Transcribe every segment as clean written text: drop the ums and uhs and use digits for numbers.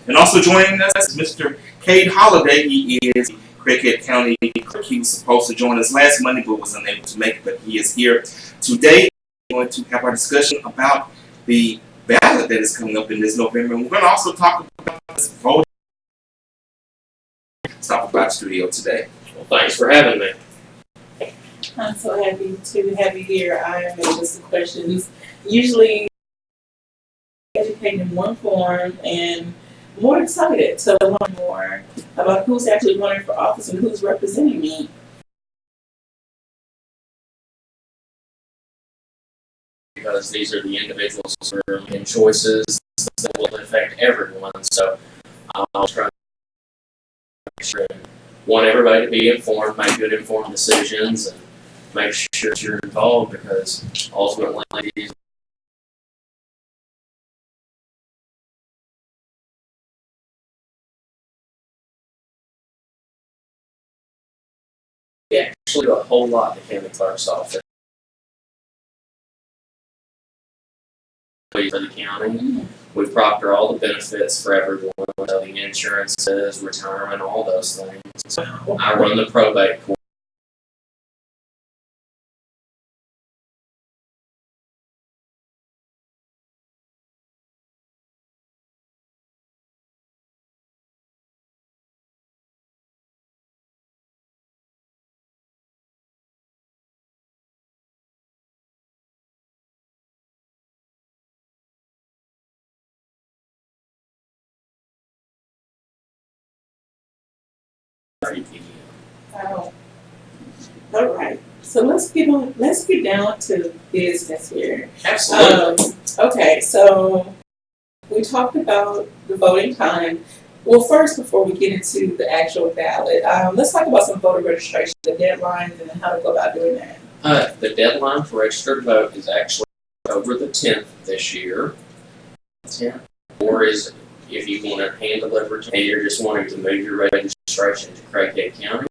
And also joining us is Mr. Cade Holliday. He is the Craighead County Clerk. He was supposed to join us last Monday but was unable to make it, but he is here today. We're going to have our discussion about the ballot that is coming up in this November. And we're going to also talk about this voting. Stop by the studio today. Well, thanks for having me. I'm so happy to have you here. I am able to some questions. Usually educated in one form and more excited to learn more about who's actually running for office and who's representing me. Because these are the individuals who are making choices that will affect everyone. So I'll try to make sure I want everybody to be informed, make good informed decisions, and make sure that you're involved because ultimately these actually do a whole lot in the county clerk's office for the county. We proctor all the benefits for everyone, the insurances, retirement, all those things. I run the probate court. Oh. All right. So let's get down to business here. Absolutely. Okay, so we talked about the voting time. Well, first, before we get into the actual ballot, let's talk about some voter registration, the deadlines, and how to go about doing that. The deadline for registered to vote is actually October the 10th this year. 10th. Or is if you want to hand deliver and you're just wanting to move your registration to Craighead County.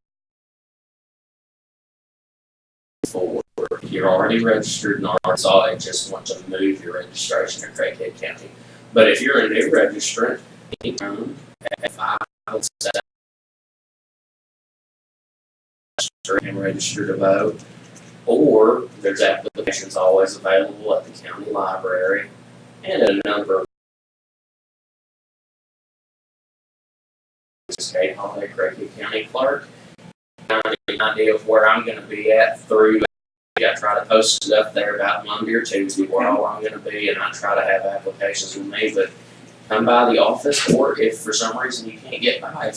If you're already registered in Arkansas and just want to move your registration to Craighead County. But if you're a new registrant, anytime at 5 and register to vote, or there's applications always available at the county library and a number of Kade, Holliday, Craighead County Clerk. An idea of where I'm going to be at through. I try to post stuff there about Monday or Tuesday where all I'm going to be, and I try to have applications with me. But come by the office, or if for some reason you can't get by,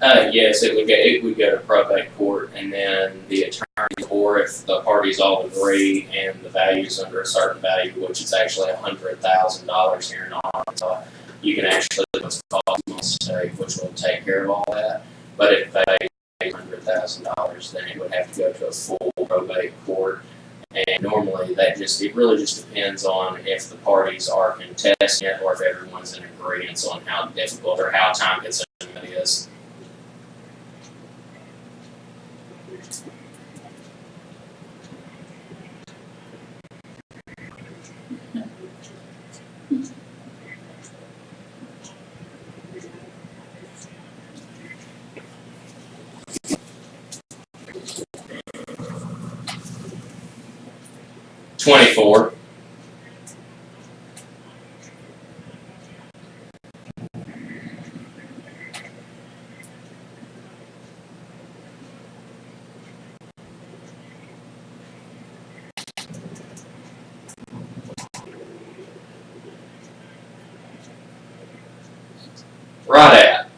Yes, it would go to probate court, and then the attorney, or if the parties all agree and the value's under a certain value, which is actually $100,000 here in Arkansas, you can actually what's called mistake, which will take care of all that. But if they pay $100,000, then it would have to go to a full probate court. And normally it really just depends on if the parties are contesting it or if everyone's in agreement on how difficult or how time consuming it is. $24. Right at.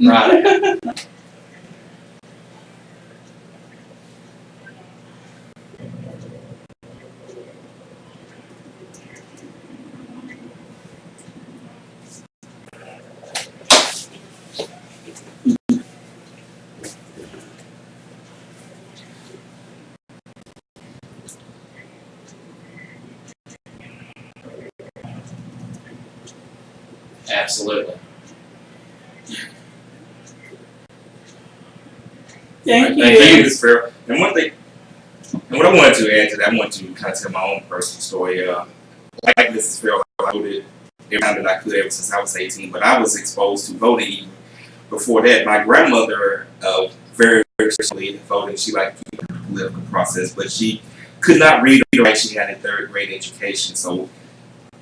Absolutely. Thank you. Thank you, Ms. Farrell. And one thing, and what I wanted to add to that, I wanted to kind of tell my own personal story. Like Mrs. Farrell, I voted every time that I could ever since I was 18, but I was exposed to voting even before that. My grandmother, very successfully voted. She liked the political process, but she could not read or write. She had a third grade education, so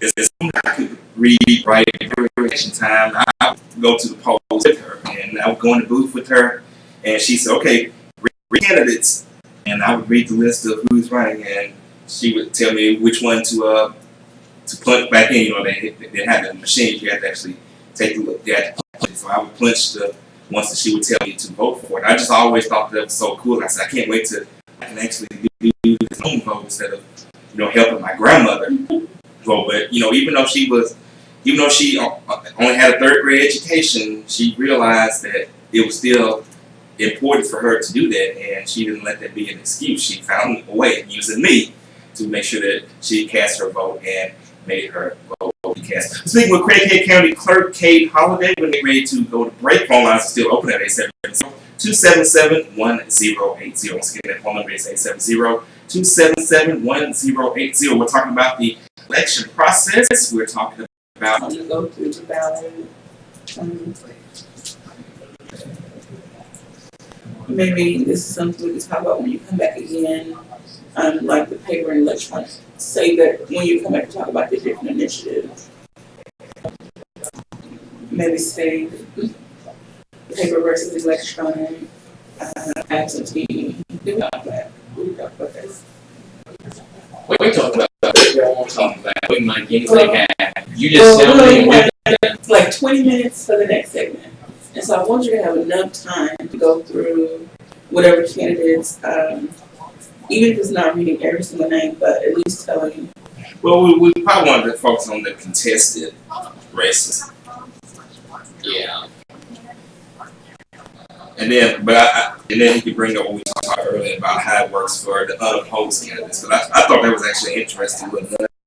as soon as I could read, write, education time, I would go to the polls with her, and I would go in the booth with her, and she said, "Okay, read candidates," and I would read the list of who's running, and she would tell me which one to punch back in. You know, they had the machine. You had to actually take a look. They had to punch it. So I would punch the ones that she would tell me to vote for. And I just always thought that was so cool. I said, I can't wait to I can actually do this own vote instead of helping my grandmother vote. But even though she only had a third grade education, she realized that it was still important for her to do that, and she didn't let that be an excuse. She found a way, using me, to make sure that she cast her vote and made her vote be cast. Speaking with Craighead County Clerk Kade Holliday, when they're ready to go to break, phone lines are still open at 870-277-1080. Once again, that phone number is 870-277-1080. We're talking about the election process. We're talking about I'm gonna go through the ballot. Maybe this is something we can talk about when you come back again, like the paper and electronic. Say that when you come back to talk about the different initiatives. Maybe say paper versus electronic, absentee. We talk about this. We talk about that. We won't talk about it. We might get anything happen. You just tell me. Like 20 minutes for the next segment. And so I want you to have enough time to go through whatever candidates, even if it's not reading every single name, but at least telling. Well, we probably wanted to focus on the contested races. Yeah. And then, and then he could bring up what we talked about earlier about how it works for the unopposed candidates. Because I thought that was actually interesting.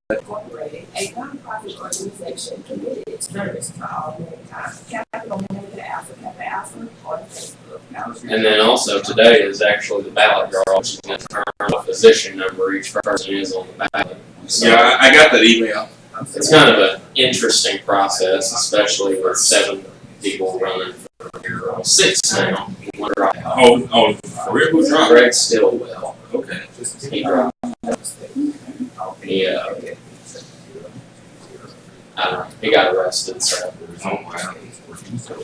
Incorporated, a nonprofit organization committed its service to all mankind. Capital Omega Alpha Kappa Alpha on Facebook. And then also today is actually the ballot draw, which is going to determine what position number each person is on the ballot. So Yeah, I got that email. it's kind of an interesting process, especially with 7 people running for 6 now. One dropped out. Oh, for real? Who dropped? Greg Stillwell. Okay. He dropped. He got arrested, so. Oh, wow.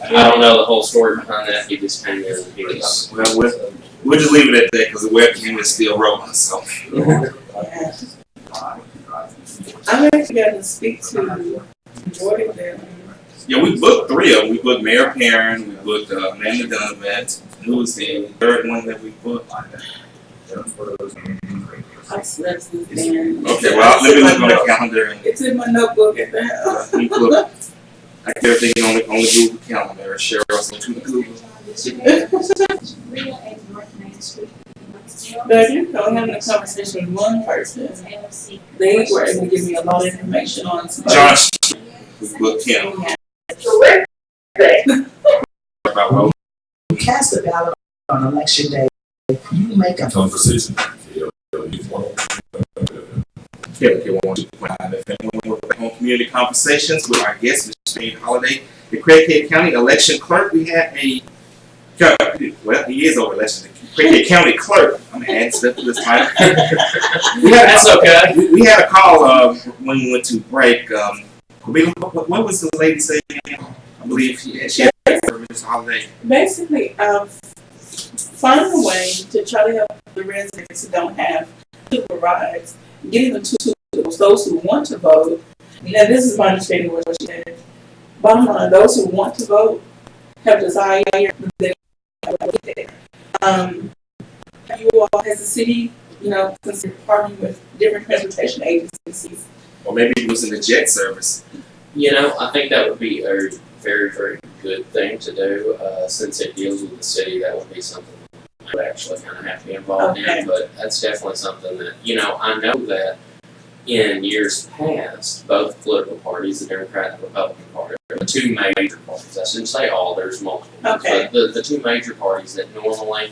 I don't know the whole story behind that. He just came in and he was. Well, we'll just leave it at that because the webcam is still rolling. So. Yeah. I'm actually going to speak to Jordan. Yeah, we booked 3 of them. We booked Mayor Perrin, we booked Amanda Dunlap, Who's the third one that we booked? I slept since then. Okay, well, let me look on the calendar and It's in my notebook at the house. let me look. I get everything on the Google calendar. Cheryl's into the Google. But I do know having a conversation with one person, they were able to give me a lot of information on some Josh, we booked him. About what? Cast a ballot on election day. You make a Conversation. Okay, on community conversations with our guest, Mr. Kade Holliday, the Craighead County Election Clerk. We had he is over election. The Craighead County Clerk. I'm gonna add stuff to this title. That's okay. We had a call when we went to break. What was the lady saying? I believe she had Mr. Holliday. basically, find a way to try to help the residents who don't have super rides, getting them to those who want to vote. Now, this is my understanding of what she said. Bottom line, those who want to vote have desire, they get there. You all, as a city, consider partnering with different transportation agencies. Or maybe it was in the jet service. I think that would be a very, very good thing to do. Since it deals with the city, that would be something I would actually kind of have to be involved Okay. in. But that's definitely something that, I know that in years past, both political parties, the Democrat and the Republican Party, are the two major parties. I shouldn't say all, there's multiple. Okay. But the two major parties that normally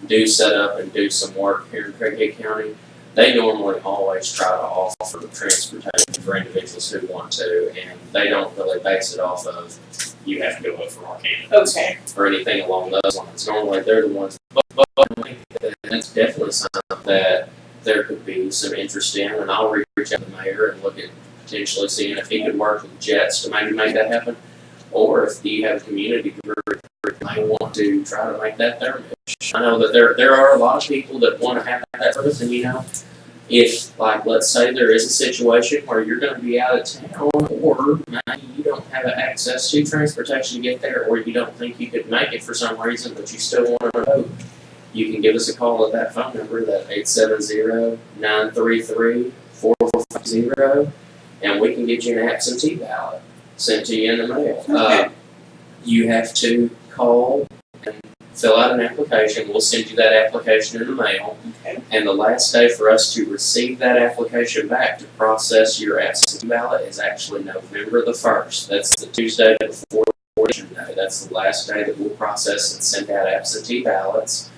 do set up and do some work here in Craighead County, they normally always try to offer transportation for individuals who want to, and they don't really base it off of, you have to go vote for our candidates Okay. or anything along those lines. Normally, they're the ones, but I think that's definitely something that there could be some interest in, and I'll reach out to the mayor and look at potentially seeing if he could work with Jets to maybe make that happen, or if you have a community group that may want to try to make that their mission. I know that there are a lot of people that want to have that service, and if, like, let's say there is a situation where you're going to be out of town, or maybe you don't have access to transportation to get there, or you don't think you could make it for some reason, but you still want to vote, you can give us a call at that phone number, that 870-933-4450, and we can get you an absentee ballot sent to you in the mail. Okay. You have to call and fill out an application. We'll send you that application in the mail. Okay. And the last day for us to receive that application back to process your absentee ballot is actually November the 1st. That's the Tuesday before election day. That's the last day that we'll process and send out absentee ballots.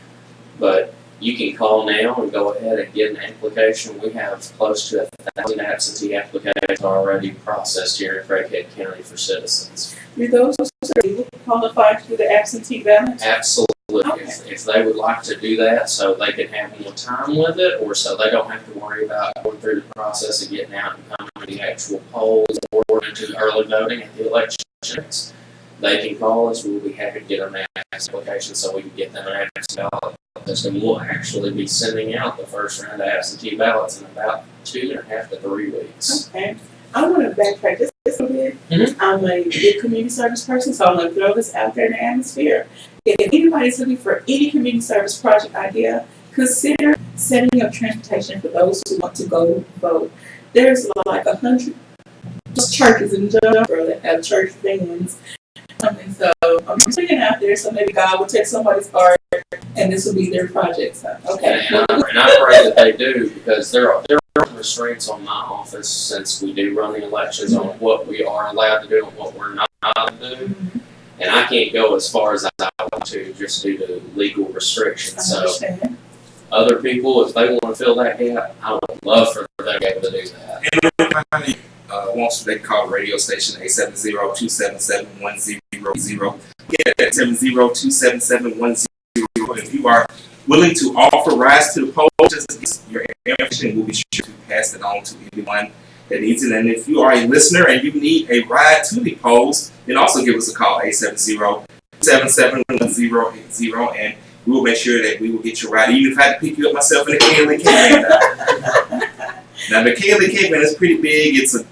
But you can call now and go ahead and get an application. We have close to 1,000 absentee applications already processed here in Craighead County for citizens. Do those who qualify to do the absentee ballot? Absolutely. Okay. If they would like to do that so they can have more time with it, or so they don't have to worry about going through the process of getting out and coming to the actual polls or into early voting at the elections, they can call us. We'll be happy to get them an application so we can get them an absentee ballot. And we'll actually be sending out the first round of absentee ballots in about 2.5 to 3 weeks. Okay. I want to backtrack just a little bit. Mhm. I'm a big community service person, so I'm going to throw this out there in the atmosphere. If anybody's looking for any community service project idea, consider setting up transportation for those who want to go vote. There's like 100 churches in Jonesboro that have church vans. And so I'm just putting it out there, so maybe God will take somebody's heart and this will be their project. So, okay. And I pray that they do, because there are restraints on my office, since we do run the elections, on what we are allowed to do and what we're not allowed to do. And I can't go as far as I want to, just due to legal restrictions. I So understand. other people, if they want to fill that gap, I would love for them to be able to do that. And everybody wants they call the radio station 870-277-1000. Yeah, 870-277-1000. If you are willing to offer rides to the polls, just your information, will be sure to pass it on to anyone that needs it. And if you are a listener and you need a ride to the polls, then also give us a call, 870-277-1080, and we will make sure that we will get your ride, even if I have to pick you up myself in a Kade Cape. Now the Kade Cape is pretty big. It's a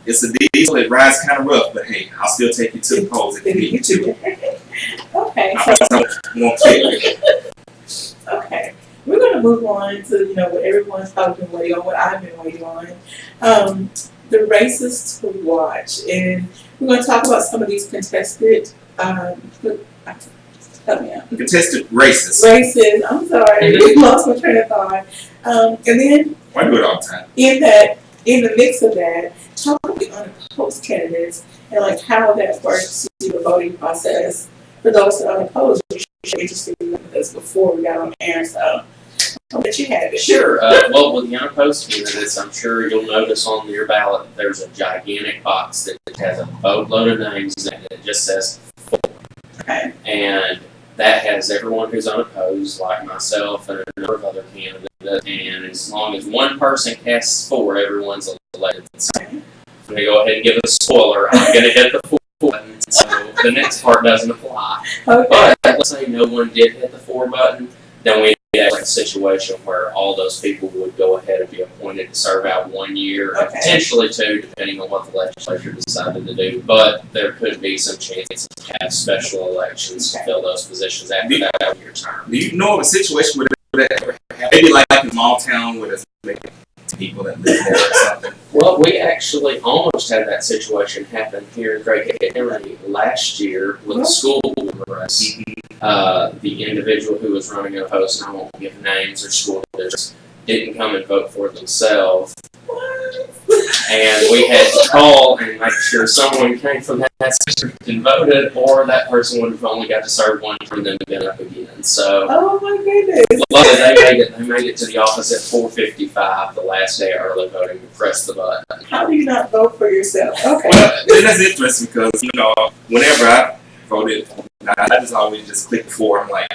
diesel. It rides kind of rough, but hey, I'll still take you to the polls if you need to. Okay, I won't click. okay. We're gonna move on to, what everyone's probably been waiting on, what I've been waiting on. The races to watch. And we're gonna talk about some of these contested, help me out. Contested races. Races, I'm sorry, lost my train of thought. And then I do it all the time. in the mix of that, talk about the unopposed candidates and like how that works through the voting process for those that are unopposed. You're interested in this before we got on air, so I'll let you have it. Sure. Well, with the unopposed candidates, I'm sure you'll notice on your ballot there's a gigantic box that has a boatload of names and it just says 4. Okay. And that has everyone who's unopposed, like myself and a number of other candidates. And as long as one person casts 4, everyone's elected. So I'm going to go ahead and give a spoiler. I'm going to hit the 4 button, so the next part doesn't apply. Okay. But let's say no one did hit the 4 button, then we have like a situation where all those people would go ahead and be appointed to serve out 1 year, and Okay. potentially 2, depending on what the legislature decided to do. But there could be some chances to have special elections to fill those positions after that 1-year term. Do you know of a situation where that ever happened? Maybe like in a small town where there's maybe people that live there or something. Well, we actually almost had that situation happen here in Craighead County last year with the school board race. The individual who was running unopposed, and I won't give names or school districts, didn't come and vote for themselves. And we had to call and make sure someone came from that district and voted, or that person would have only got to serve 1 term and then been up again. So, Oh my goodness. luckily they made it to the office at 4:55 the last day of early voting to press the button. How do you not vote for yourself? Okay. Well, that's interesting because, whenever I voted, I just always just click 4. I'm like,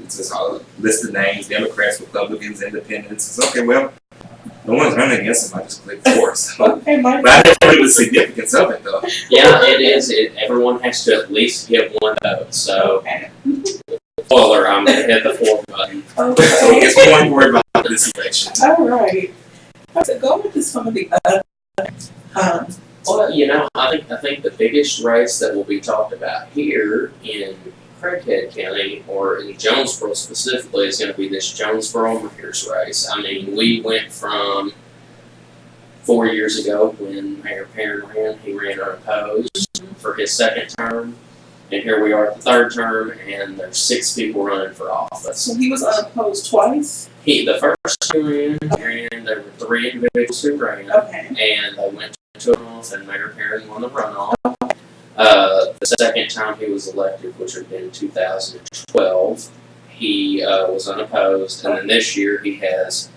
it's just a list of names, Democrats, Republicans, Independents. It's okay, well, no one's running against them. I just click 4. So. Okay, my But I didn't know the significance of it, though. Yeah, it is. Everyone has to at least get 1 vote. So, Okay. spoiler, I'm going to hit the 4 button. So I Okay. guess we won't worry about this election. All right. So go into some of the other, Well, I think the biggest race that will be talked about here in Craighead County, or in Jonesboro specifically, is going to be this Jonesboro-Myers race. I mean, we went from 4 years ago when Mayor Perrin ran, he ran unopposed for his 2nd term, and here we are at the 3rd term, and there's 6 people running for office. so he was unopposed twice? The first 2 ran, there were 3 individuals who ran, Okay. and they went to a runoff, and Mayor Perrin won the runoff. The 2nd time he was elected, which had been 2012, he was unopposed, and then this year he has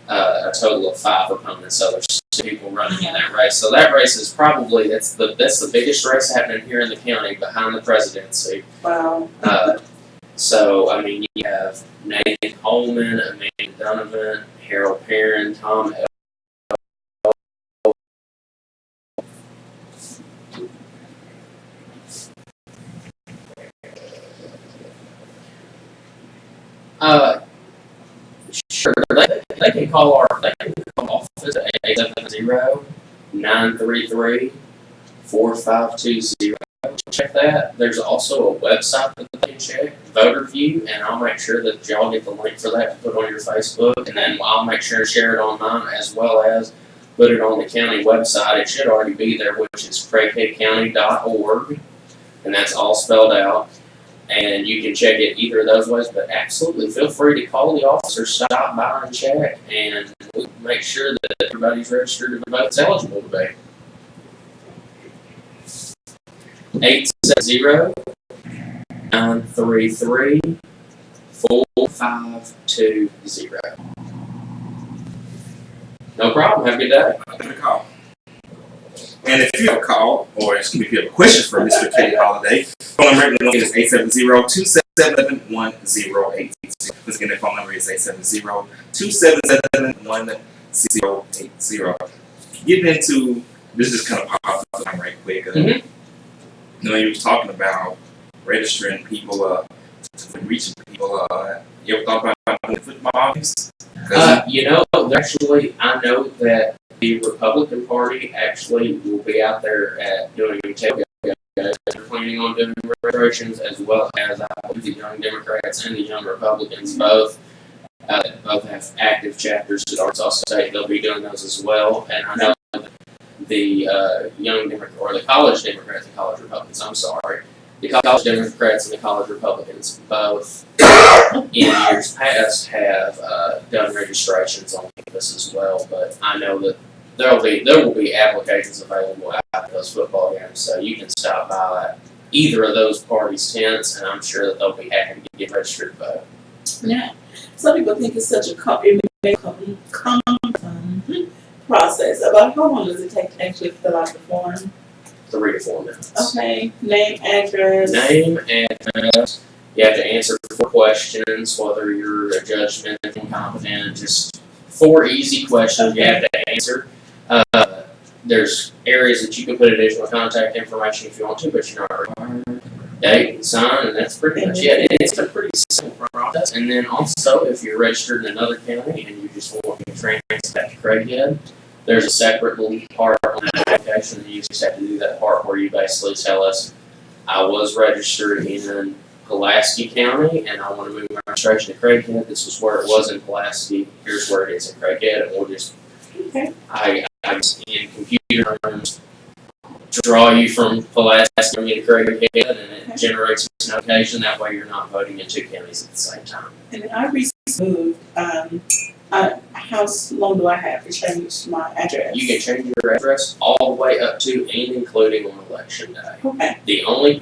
a total of 5 opponents. So there's 2 people running in that race. So that race is probably that's the biggest race happening here in the county behind the presidency. Wow. So I mean, you have Nathan Holman, Amanda Donovan, Harold Perrin, Tom. Sure. They can call office at 870-933-4520. Check that. There's also a website that they can check, Voter View, and I'll make sure that y'all get the link for that to put on your Facebook, and then I'll make sure to share it on mine as well as put it on the county website. It should already be there, which is craigheadcounty.org, and that's all spelled out. And you can check it either of those ways, but absolutely feel free to call the officer, stop by and check, and we'll make sure that everybody's registered to vote is eligible to be. 870-933-4520. No problem. Have a good day. I'm going to call. And if you have a call, or if you have a question for Mr. Kade Holliday, phone number is 870-277-1080. Once again, the phone number is 870-277-1080. Getting into, this just kind of popped up right quick. You were talking about registering people, reaching people. You ever thought about doing football games? Actually, I know that the Republican Party actually will be out there at doing tailgate that they're planning on doing registrations, as well as I believe the Young Democrats and the Young Republicans both have active chapters at Arkansas State. They'll be doing those as well, and I know the Young Democrats, or the College Democrats and College Republicans, I'm sorry, the College Democrats and the College Republicans both in years past have done registrations on campus as well, but I know that there will be applications available at those football games, so you can stop by either of those parties' tents, and I'm sure that they'll be happy to get registered to vote. Yeah. Some people think it's such a process. About how long does it take to actually fill out the form? 3 to 4 minutes. Okay. Name, address. Name, address. You have to answer 4 questions, whether you're a judgment, incompetent, just 4 easy questions you have to answer. There's areas that you can put additional contact information if you want to, but you're not required. Date and sign, and that's pretty much it. It's a pretty simple process. And then also, if you're registered in another county and you just want to transfer back to Craighead, there's a separate little part on the application, and you just have to do that part where you basically tell us, I was registered in Pulaski County, and I want to move my registration to Craighead. This was where it was in Pulaski. Here's where it is in Craighead, and we'll just, Okay. I in computer terms, draw you from Pulaski to Craighead, and it generates a notation. That way, you're not voting in 2 counties at the same time. And I recently moved. How long do I have to change my address? You can change your address all the way up to and including on election day. Okay. The only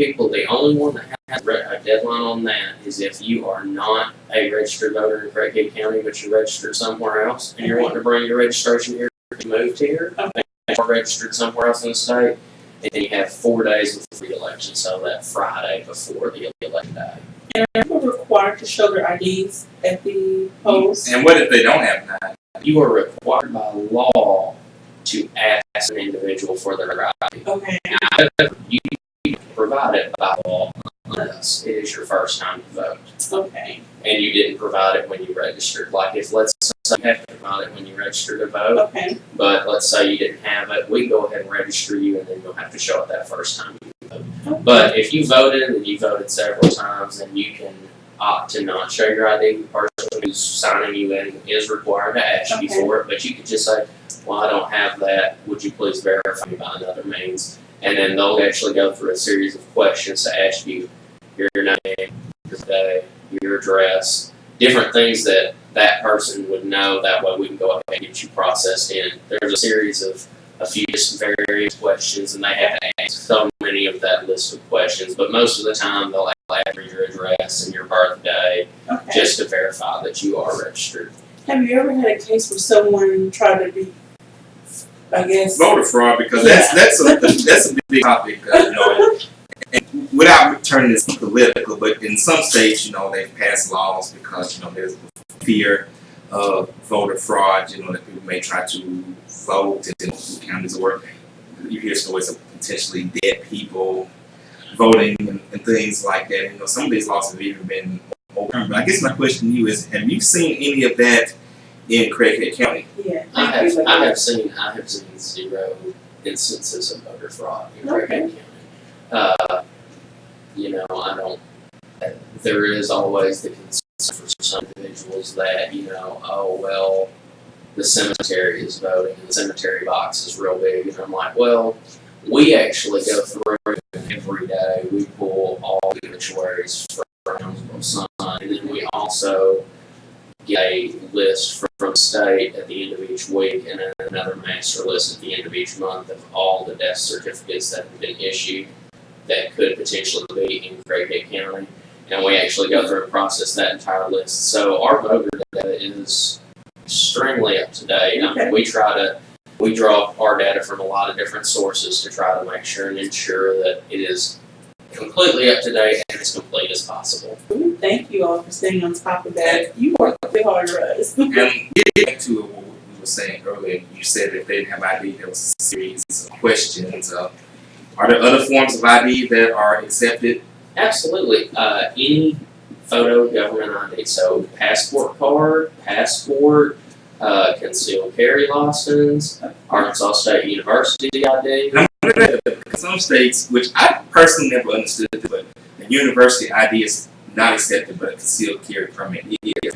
one that has a deadline on that is if you are not a registered voter in Craighead County, but you're registered somewhere else, and you're wanting to bring your registration here, you moved here, and you're registered somewhere else in the state, and then you have 4 days before the election, so that Friday before the election day. And are people required to show their IDs at the polls? And what if they don't have none? You are required by law to ask an individual for their ID. Okay. However, you can provide it by law unless it is your first time to vote. Okay. And you didn't provide it when you registered. Like if let's say you have to provide it when you register to vote, Okay. but let's say you didn't have it, we go ahead and register you, and then you'll have to show it that first time you vote. Okay. But if you voted and you voted several times, then you can opt to not show your ID. The person who's signing you in is required to ask you Okay. for it, but you could just say, well, I don't have that. Would you please verify me by another means? And then they'll actually go through a series of questions to ask you your name, your day, your address, different things that that person would know. That way we can go ahead and get you processed in. There's a series of a few just various questions, and they have to answer so many of that list of questions. But most of the time, they'll ask for your address and your birthday Okay. just to verify that you are registered. Have you ever had a case where someone tried to be, I guess? Voter fraud, because that's a big topic, and without turning this political, but in some states, they've passed laws because, there's fear of voter fraud, that people may try to vote in counties where you hear stories of potentially dead people voting and things like that. Some of these laws have even been overturned. But I guess my question to you is, have you seen any of that in Craighead County? Yeah. I have seen 0 instances of voter fraud in Craighead County. I don't. There is always the concern for some individuals that oh well, the cemetery is voting and the cemetery box is real big, and I'm like, well, we actually go through every day. We pull all the obituaries from Jonesboro Sun, and then we also get a list from the state at the end of each week, and then another master list at the end of each month of all the death certificates that have been issued that could potentially be in Craighead County. And we actually go through and process that entire list. So our voter data is extremely up to date. I mean, we draw our data from a lot of different sources to try to make sure and ensure that it is completely up to date and as complete as possible. Thank you all for staying on top of that. You work really hard for us. And getting back to what we were saying earlier, you said if they didn't have ID, there was a series of questions. Are there other forms of ID that are accepted? Absolutely. Any photo government ID, so passport card, passport, concealed carry license, Arkansas State University ID. And I'm going to because some states, which I personally never understood, but a university ID is not accepted, but a concealed carry permit is.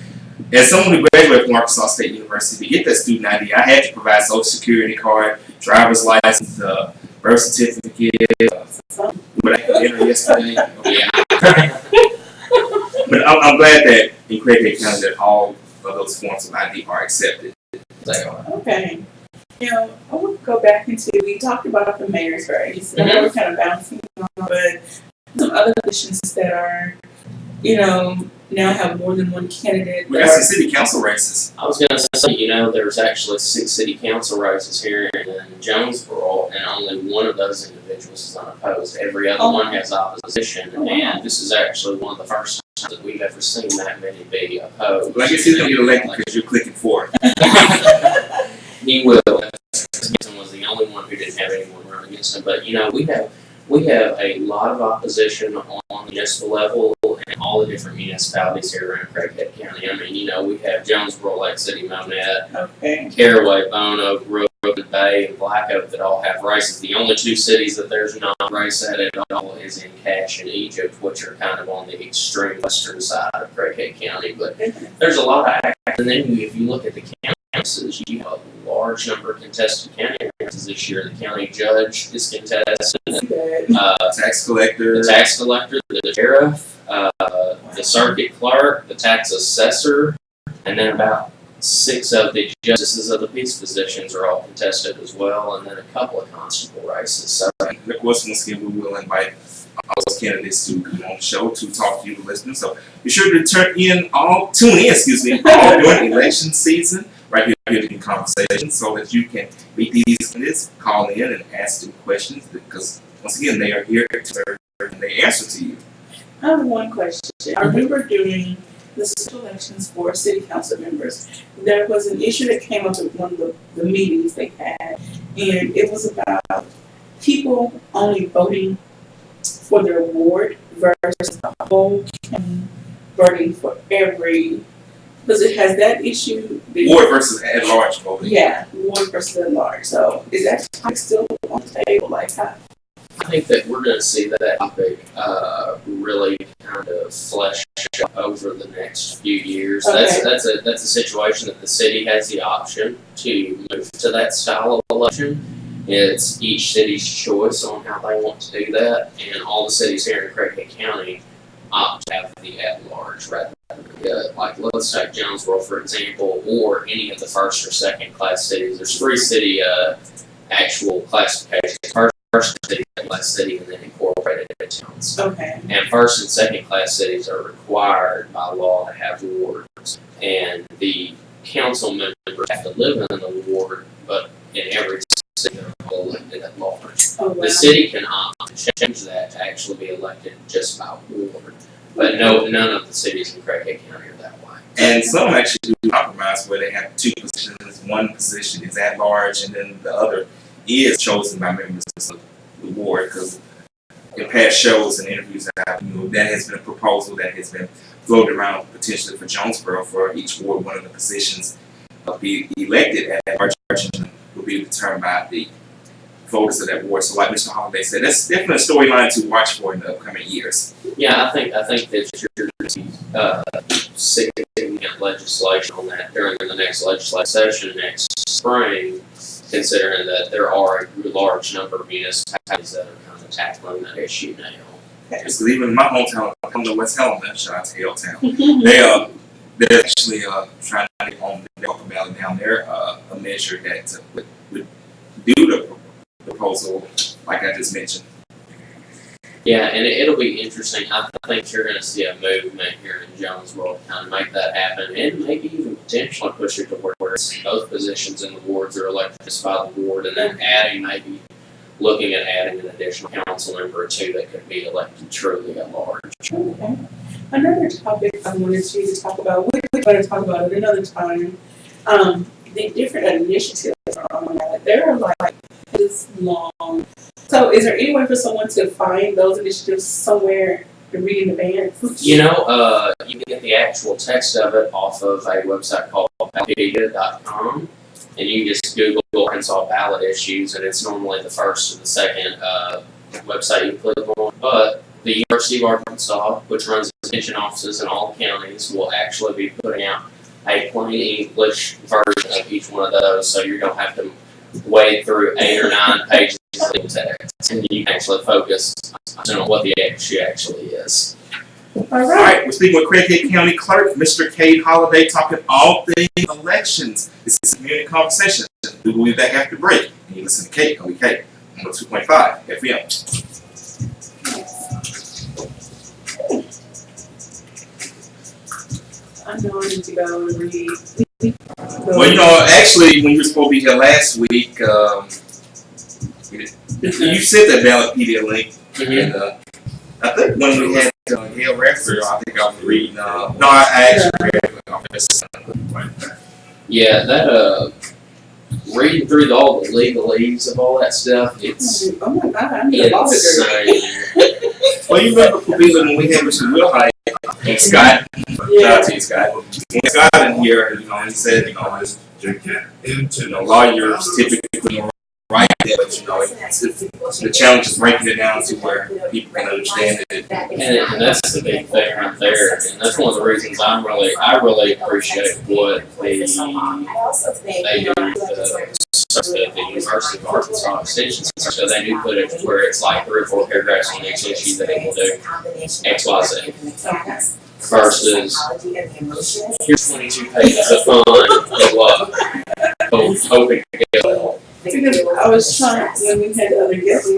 As someone who graduated from Arkansas State University, to get that student ID, I had to provide Social Security card, driver's license, birth certificate, what I could enter yesterday. Yeah. But I'm glad that in Craighead County that all of those forms of ID are accepted. They are. Okay. You know, I want to go back into, we talked about the mayor's race, and we're kind of bouncing on, but some other positions that are, you know, now have more than one candidate. We got some city council races. I was gonna say, you know, there's actually 6 city council races here in Jonesboro, and only one of those individuals is unopposed. Every other one has opposition, and this is actually one of the first times that we've ever seen that many be opposed. Well, I guess he's gonna get elected because you're clicking for it. He will. Gibson was the only one who didn't have anyone run against him. But you know, we have a lot of opposition on the municipal level and all the different municipalities here around Craighead County. I mean, you know, we have Jonesboro, Lake City, Monette, Okay. Caraway, Bone Oak, Roden Bay, and Black Oak that all have races. The only 2 cities that there's not a race at all is in Cache and Egypt, which are kind of on the extreme western side of Craighead County. But there's a lot of action. And then if you look at the county races, you have a large number of contested county races this year. The county judge is contested. Tax collector. The tax collector, the sheriff, the circuit clerk, the tax assessor, and then about 6 of the justices of the peace positions are all contested as well, and then a couple of constable races. So, Of course, once again, we will invite all those candidates to come on the show to talk to you, the listeners. So be sure to tune in all during election season, right here in conversation, so that you can meet these candidates, call in and ask them questions, because once again, they are here to serve and they answer to you. I have one question. I remember during the special elections for city council members, there was an issue that came up at one of the meetings they had, and it was about people only voting for their ward versus the whole county voting for every. Has that issue been? Ward versus at large voting. Yeah, ward versus at large. So is that topic still on the table? Like, how? I think that we're going to see that topic really kind of flesh out over the next few years. Okay. That's a situation that the city has the option to move to that style of election. It's each city's choice on how they want to do that, and all the cities here in Craighead County opt to have the at-large rather than like let's take Jonesboro for example, or any of the first or second class cities. There's 3 city actual classifications. First city, second class city, and then incorporated towns. Okay. And first and second class cities are required by law to have wards, and the council members have to live in the ward, but in every city they're all elected at large. Oh, wow. The city can opt to change that to actually be elected just by ward, but none of the cities in Craighead County are that way. And some actually do compromise where they have 2 positions. One position is at large, and then the other is chosen by members of the ward. Because in past shows and interviews, that has been a proposal that has been floated around potentially for Jonesboro, for each ward, one of the positions be elected at large and will be determined by the voters of that ward. So, like Mr. Holliday said, that's definitely a storyline to watch for in the upcoming years. Yeah, I think that you're going to see significant legislation on that during the next legislative session next spring, considering that there are a large number of municipalities that are kind of tackling that issue now. Because even in my hometown, I don't know West Helena, shout out to Hilltown. They're actually trying to get on the Delta Valley down there a measure that would do the proposal, like I just mentioned. Yeah, and it'll be interesting. I think you're going to see a movement here in Jonesboro to kind of make that happen, and maybe even potentially push it to where both positions in the wards are elected just by the ward, and then looking at adding an additional council member or 2 that could be elected truly at large. Okay. Another topic I wanted you to talk about, we're going to talk about it another time, the different initiatives are on that. There are like this long. So is there any way for someone to find those initiatives somewhere to read in advance? You know, you can get the actual text of it off of a website called ballotpedia.com, and you just Google Arkansas ballot issues, and it's normally the first or the second website you click on, but the University of Arkansas, which runs extension offices in all counties, will actually be putting out a plain English version of each one of those, so you don't have to wade through 8 or 9 pages of text, and you can actually focus on what the issue actually is. All right, we're speaking with Craighead County Clerk, Mr. Kade Holliday, talking all things elections. This is a community conversation. We will be back after break. And you listen to Kate, Kate, 102.5 FM. I know I need to go and read. Well, you know, actually, when you were supposed to be here last week, you sent that Ballotpedia link, and I think when we had Gail Radford, I think I was reading. No, I actually read it. Yeah, that reading through all the legalese of all that stuff, it's Oh my God, I need a law degree. insane. Well, you remember when we had Mr. Wilhite and Scott, shout out to you, Scott. When Scott in here, you know, he said, you know, lawyers typically write that, but you know, the challenge is breaking it down to where people can understand it. And that's the big thing right there, and that's one of the reasons I really appreciate what they do the University of Arkansas extension. So they do put it where it's like 3 or 4 paragraphs on each issue that it will do X, Y, Z. Versus here's 22 pages of fun and love, hoping to get well. Because I was trying, when we had the other guests on,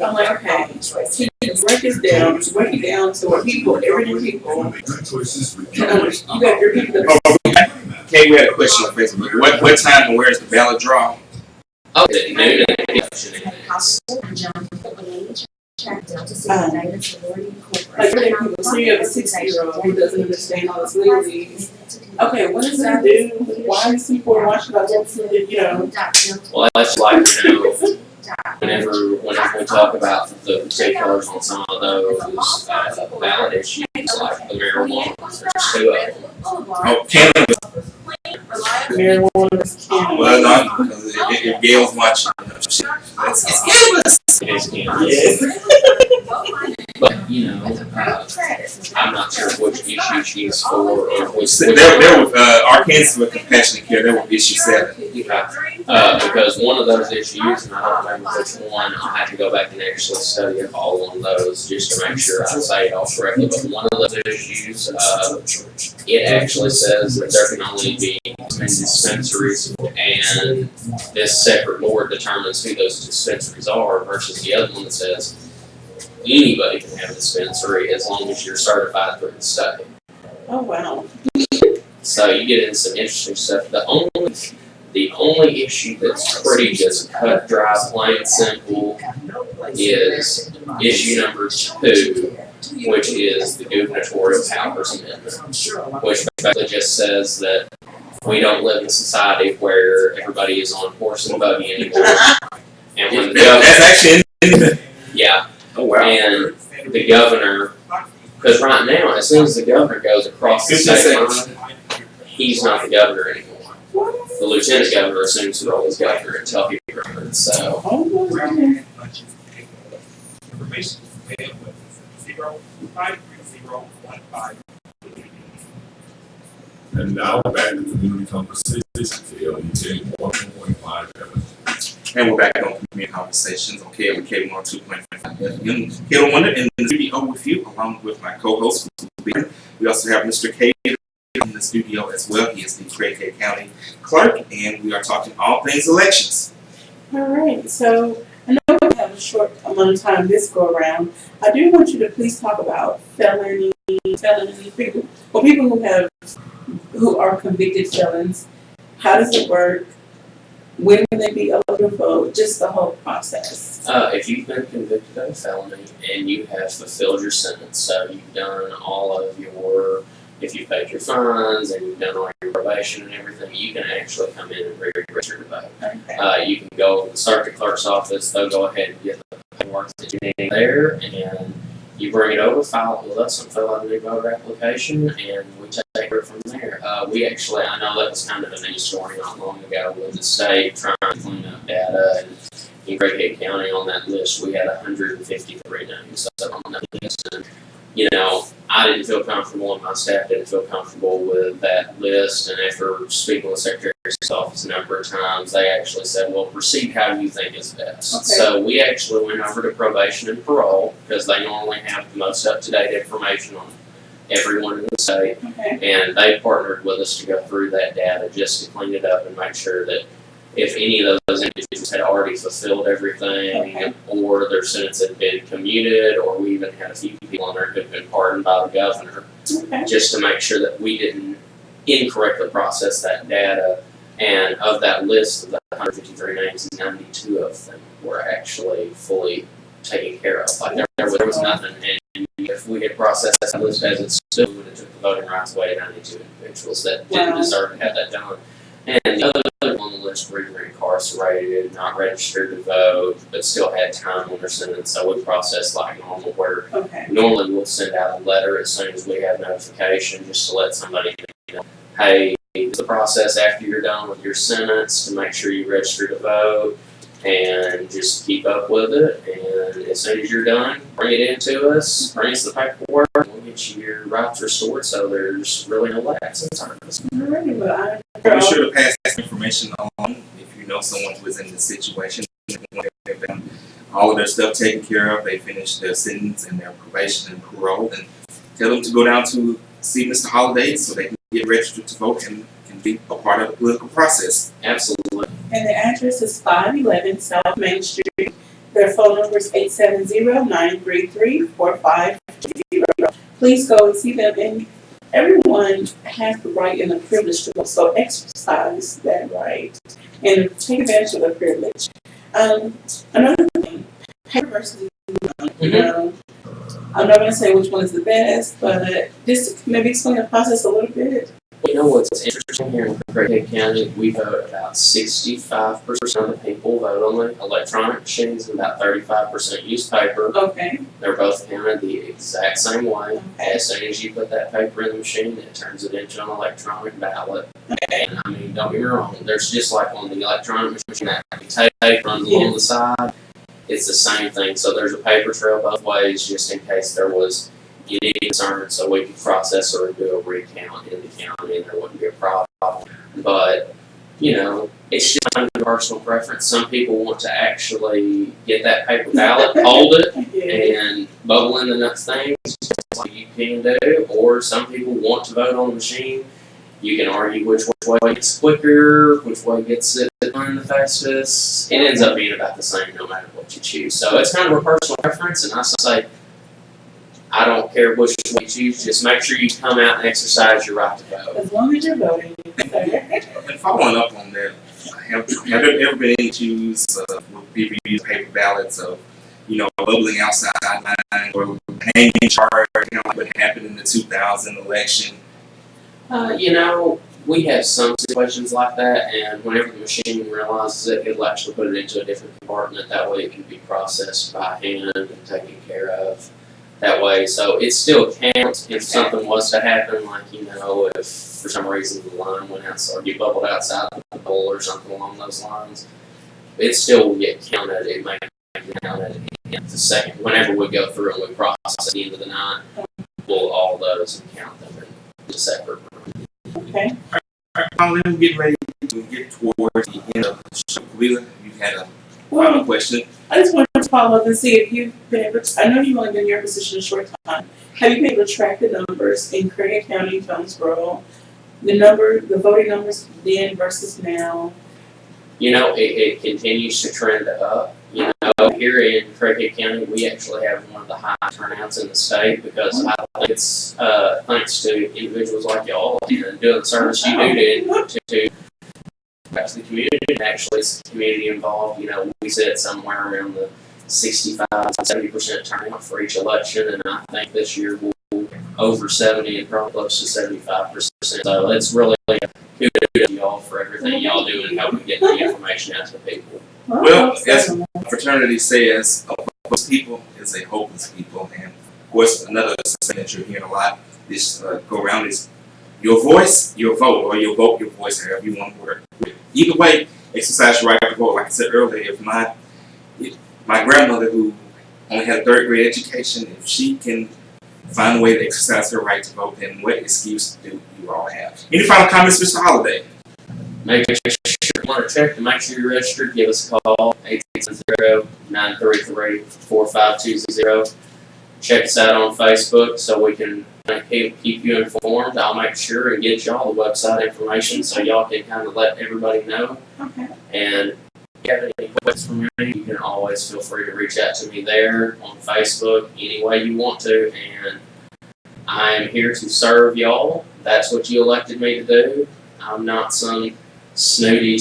I'm like, okay, to break it down to where people, everyday people, can understand. You got your people that Okay, we had a question on Facebook. What time and where is the ballot draw? Oh, the noon election like everyday people, so you have a 60-year-old who doesn't understand all this legalese. Okay, what does that do? Why is people watching about this, you know? Well, that's like, you know, whenever we talk about the particulars on some of those ballot issues, like the marijuana, there's 2 of them. Oh, Canada. Marijuana is cannabis. Well, not because if Gail's watching, it's cannabis. It is cannabis. But, you know, I'm not sure which issue she's for or which. There was Arkansas with compassionate care. There were issue 7. Because one of those issues, and I don't remember which one, I'll have to go back and actually study up all on those just to make sure I say it all correctly. But one of those issues, it actually says that there can only be 10 dispensaries, and this separate board determines who those dispensaries are, versus the other one that says anybody can have a dispensary as long as you're certified through the state. Oh, wow. So you get into some interesting stuff. The only issue that's pretty just cut, dry, plain, simple is issue number 2, which is the gubernatorial powers amendment, which basically just says that we don't live in a society where everybody is on horse and buggy anymore. And when the governor, That's actually in the. yeah, Oh wow. and the governor, because right now, as soon as the governor goes across the state line, he's not the governor anymore. The lieutenant governor assumes the role as governor until he returns. So, Oh, wow. Information is with 0533015. And now back to community conversation, KLUK 1.5. And we're back on community conversations on KLUK 102.5 FM. Kate Wonder in the studio with you, along with my co-host. We also have Mr. Kade in the studio as well. He is the Craighead County Clerk, and we are talking all things elections. All right, so I know we have a short amount of time this go around. I do want you to please talk about felony people, or people who are convicted felons. How does it work? When can they be eligible to vote? Just the whole process. if you've been convicted of a felony and you have fulfilled your sentence, so you've done all of your, if you've paid your fines and you've done all your probation and everything, you can actually come in and re-register to vote. Okay. You can go to the circuit clerk's office, they'll go ahead and get the paperwork that you need there, and you bring it over, file it with us, and fill out a new voter application, and we take it from there. We actually, I know that was kind of a news story not long ago with the state trying to clean up data and in Craighead County on that list, we had 153 names on that list. And, you know, I didn't feel comfortable and my staff didn't feel comfortable with that list. And after speaking with the Secretary's office a number of times, they actually said, well, proceed how you think is best. Okay. So we actually went over to probation and parole because they normally have the most up-to-date information on everyone in the state. Okay. And they partnered with us to go through that data just to clean it up and make sure that if any of those individuals had already fulfilled everything, Okay. or their sentence had been commuted, or we even had a few people on there who had been pardoned by the governor, Okay. just to make sure that we didn't incorrectly process that data. And of that list of the 153 names, 92 of them were actually fully taken care of. Like there was nothing. And if we had processed that list as it stood, we would have took the voting rights away to 92 individuals that didn't Wow. deserve to have that done. And the other on the list were either incarcerated, not registered to vote, but still had time on their sentence. So we processed like normal, where Okay. normally we'll send out a letter as soon as we have notification, just to let somebody know, hey, it's the process after you're done with your sentence to make sure you register to vote and just keep up with it. And as soon as you're done, bring it in to us, bring us the paperwork, and we'll get you your rights restored so there's really no lapse in service. Alrighty, well, Be sure to pass that information on if you know someone who is in this situation. When they've done all of their stuff taken care of, they finish their sentence and their probation and parole, and tell them to go down to see Mr. Holliday so they can get registered to vote and can be a part of the political process. Absolutely. and the address is 511 South Main Street. Their phone number is 870-933-4520. Please go and see them, and everyone has the right and the privilege to vote, so exercise that right and take advantage of the privilege. Another thing, paper versus email. I'm not going to say which one is the best, but just maybe explain the process a little bit. You know what's interesting here in Craighead County? We vote about 65% of the people vote on the electronic machines and about 35% use paper. Okay. They're both counted the exact same way. Okay. As soon as you put that paper in the machine, it turns it into an electronic ballot. And I mean, don't get me wrong, there's just like on the electronic machine that tape runs along the side. It's the same thing. So there's a paper trail both ways just in case there was any concern, so we could process or do a recount in the county and there wouldn't be a problem. But, you know, it's just kind of personal preference. Some people want to actually get that paper ballot, hold it, and bubble in the nuts things, like you can do, or some people want to vote on the machine. You can argue which way gets quicker, which way gets it done the fastest. It ends up being about the same no matter what you choose. So it's kind of a personal preference, and I say, I don't care which way you choose, just make sure you come out and exercise your right to vote. As long as you're voting. And following up on that, have there ever been any issues with people using paper ballots of, bubbling outside lines or hanging charge, like what happened in the 2000 election? We have some situations like that, and whenever the machine realizes it, it'll actually put it into a different compartment. That way it can be processed by hand and taken care of that way. So it still counts if something was to happen, like, if for some reason the line went outside, or you bubbled outside the bowl or something along those lines, it still will get counted. It may get counted in the second. Whenever we go through and we process at the end of the night, we'll all those and count them in a separate room. Okay. All right, getting ready to get towards the end of the show. You had a Well, final question. I just wanted to follow up and see if you've been able to, I know you've only been in your position a short time. Have you been able to track the numbers in Craighead County, Jonesboro? The voting numbers then versus now? It continues to trend up. Here in Craighead County, we actually have one of the highest turnouts in the state because I think it's thanks to individuals like y'all and doing the service you do to back to the community. And actually, it's community involved. We sit somewhere around the 65 to 70% turnout for each election, and I think this year we'll be over 70 and probably close to 75%. So it's really kudos to y'all for everything y'all do and helping get the information out to the people. Well, as fraternity says, a hopeless people is a hopeless people. And of course, another saying that you're hearing a lot this go around is your voice, your vote, or your vote, your voice, however you want to word it. Either way, exercise your right to vote. Like I said earlier, if not, My grandmother, who only had a third grade education, if she can find a way to exercise her right to vote, then what excuse do you all have? Any final comments, Mr. Holliday? Make sure you want to check to make sure you're registered. Give us a call, 870-933-4520. Check us out on Facebook so we can keep you informed. I'll make sure and get y'all the website information so y'all can kind of let everybody know. Okay. And if you have any questions for me, you can always feel free to reach out to me there on Facebook any way you want to. And I am here to serve y'all. That's what you elected me to do. I'm not some snooty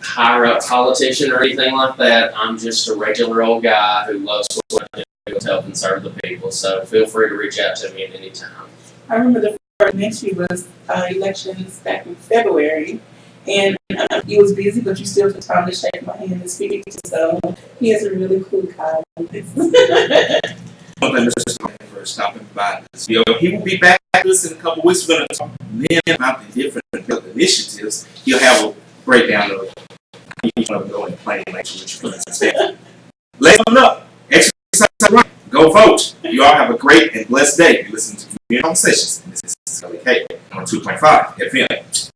higher up politician or anything like that. I'm just a regular old guy who loves what I do to help and serve the people. So feel free to reach out to me at any time. I remember the first next year was elections back in February, and he was busy, but you still took time to shake my hand and speak. So he is a really cool guy. Mr. for stopping by this video. He will be back with us in a couple weeks. We're going to talk then about the different initiatives. He'll have a breakdown of how you want to go and play which expect. Let's up. Exercise right. Go vote. You all have a great and blessed day. You listen to Community Conversations. This is Kade on 2.5 FM.